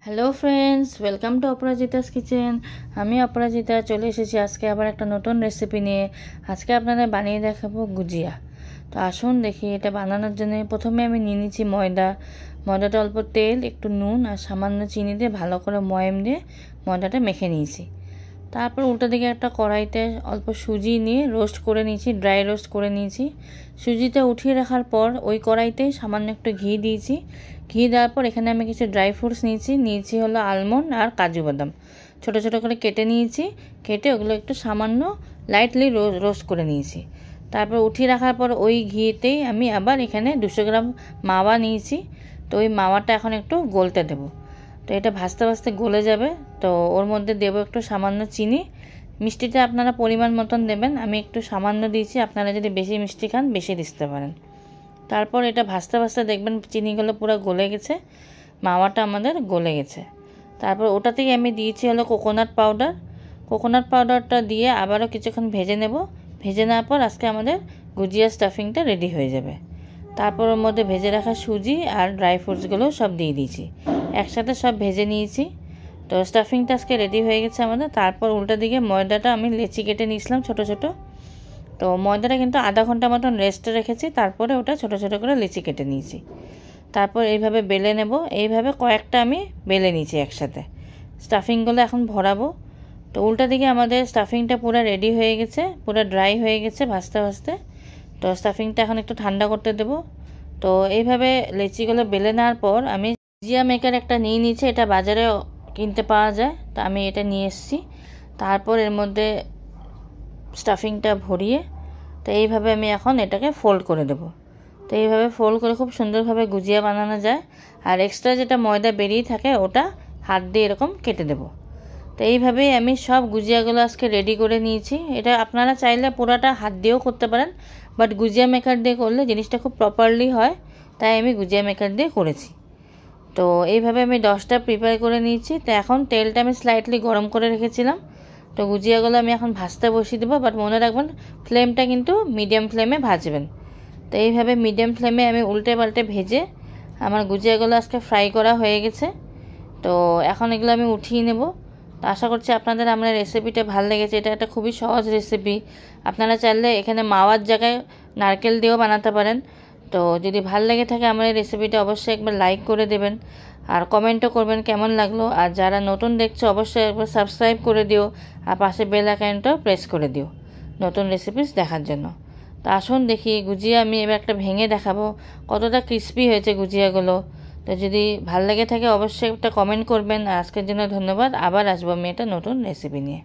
Hello friends, welcome to Aparajita's kitchen. আমি অপরাজিতা চলে এসেছি আজকে আবার একটা নতুন রেসিপি নিয়ে। আজকে আপনাদের বানিয়ে দেখাবো গুজিয়া। তো আসুন দেখি এটা বানানোর জন্য প্রথমে আমি নিয়ে নিচ্ছি ময়দাটা অল্প তেল, একটু নুন আর সামান্য চিনি দিয়ে ভালো করে ময়াম দিয়ে ময়দাটা মেখে নিয়েছি। তারপর উল্টো দিকে একটা কড়াইতে অল্প সুজি নিয়ে রোস্ট করে নিয়েছি, ড্রাই রোস্ট করে নিয়েছি। সুজিটা উঠিয়ে রাখার পর ওই কড়াইতে সামান্য একটু ঘি দিয়েছি। ঘি দেওয়ার পর এখানে আমি কিছু ড্রাই ফ্রুটস নিয়েছি হলো আলমন্ড আর কাজু বাদাম, ছোটো ছোটো করে কেটে নিয়েছি। কেটে ওগুলো একটু সামান্য লাইটলি রোস্ট করে নিয়েছি। তারপর উঠিয়ে রাখার পর ওই ঘিতেই আমি আবার এখানে 200 গ্রাম মাওয়া নিয়েছি। তো ওই মাওয়াটা এখন একটু গলতে দেবো। তো এটা ভাজতে ভাজতে গলে যাবে। তো ওর মধ্যে দেবো একটু সামান্য চিনি। মিষ্টিটা আপনারা পরিমাণ মতন দেবেন, আমি একটু সামান্য দিয়েছি, আপনারা যদি বেশি মিষ্টি খান বেশি দিতে পারেন। তারপর এটা ভাজতে ভাজতে দেখবেন চিনিগুলো পুরো গলে গেছে, মাওয়াটা আমাদের গলে গেছে। তারপর ওটাতেই আমি দিয়েছি হলো কোকোনাট পাউডারটা দিয়ে আবারও কিছুক্ষণ ভেজে নেব। ভেজে নেওয়ার পর আজকে আমাদের গুজিয়া স্টাফিংটা রেডি হয়ে যাবে। তারপর ওর মধ্যে ভেজে রাখা সুজি আর ড্রাই ফ্রুটসগুলো সব দিয়ে দিয়েছি, একসাথে সব ভেজে নিয়েছি। তো স্টাফিংটা আজকে রেডি হয়ে গেছে আমাদের। তারপর উল্টা দিকে ময়দাটা আমি লেচি কেটে নিয়েছিলাম ছোটো ছোটো। তো ময়দাটা কিন্তু আধা ঘন্টা মতন রেস্টে রেখেছি, তারপরে ওটা ছোটো ছোটো করে লেচি কেটে নিয়েছি। তারপর এইভাবে বেলে নেব, এইভাবে কয়েকটা আমি বেলে নিয়েছি একসাথে। স্টাফিংগুলো এখন ভরাবো। তো উল্টা দিকে আমাদের স্টাফিংটা পুরো রেডি হয়ে গেছে, পুরো ড্রাই হয়ে গেছে ভাজতে ভাজতে। তো স্টাফিংটা এখন একটু ঠান্ডা করতে দেব। তো এইভাবে লেচিগুলো বেলে নেওয়ার পর আমি গুজিয়া মেকার একটা নিয়ে নিয়েছি, এটা বাজারে কিনতে পাওয়া যায়, তো আমি এটা নিয়ে এসেছি। তারপর এর মধ্যে স্টাফিংটা ভরিয়ে তো এইভাবে আমি এখন এটাকে ফোল্ড করে দেব। তো এইভাবে ফোল্ড করে খুব সুন্দরভাবে গুজিয়া বানানো যায়। আর এক্সট্রা যেটা ময়দা বেরিয়ে থাকে ওটা হাত দিয়ে এরকম কেটে দেব। তো এইভাবেই আমি সব গুজিয়াগুলো আজকে রেডি করে নিয়েছি। এটা আপনারা চাইলে পুরাটা হাত দিয়েও করতে পারেন, বাট গুজিয়া মেকার দিয়ে করলে জিনিসটা খুব প্রপারলি হয়, তাই আমি গুজিয়া মেকার দিয়ে করেছি। তো এইভাবে আমি 10টা প্রিপেয়ার করে নিয়েছি। তো এখন তেলটা আমি স্লাইটলি গরম করে রেখেছিলাম। তো গুজিয়াগুলো আমি এখন ভাজতে বসিয়ে দেবো, বাট মনে রাখবেন ফ্লেমটা কিন্তু মিডিয়াম ফ্লেমে ভাজবেন। তো এইভাবে মিডিয়াম ফ্লেমে আমি উল্টে পাল্টে ভেজে আমার গুজিয়াগুলো আজকে ফ্রাই করা হয়ে গেছে। তো এখন এগুলো আমি উঠিয়ে নেব। তো আশা করছি আপনাদের আমার রেসিপিটা ভালো লেগেছে। এটা একটা খুবই সহজ রেসিপি, আপনারা চাইলে এখানে মাওয়ার জায়গায় নারকেল দিয়েও বানাতে পারেন। তো যদি ভালো লেগে থাকে আমার এই রেসিপিটা অবশ্যই একবার লাইক করে দেবেন আর কমেন্টও করবেন কেমন লাগলো। আর যারা নতুন দেখছো অবশ্যই একবার সাবস্ক্রাইব করে দিও আর পাশে বেল আইকনটাও প্রেস করে দিও নতুন রেসিপিস দেখার জন্য। তো আসুন দেখি গুজিয়া আমি এবার একটা ভেঙে দেখাবো কতটা ক্রিস্পি হয়েছে গুজিয়াগুলো। তো যদি ভালো লেগে থাকে অবশ্যই একটা কমেন্ট করবেন। আজকের জন্য ধন্যবাদ, আবার আসবো আমি একটা নতুন রেসিপি নিয়ে।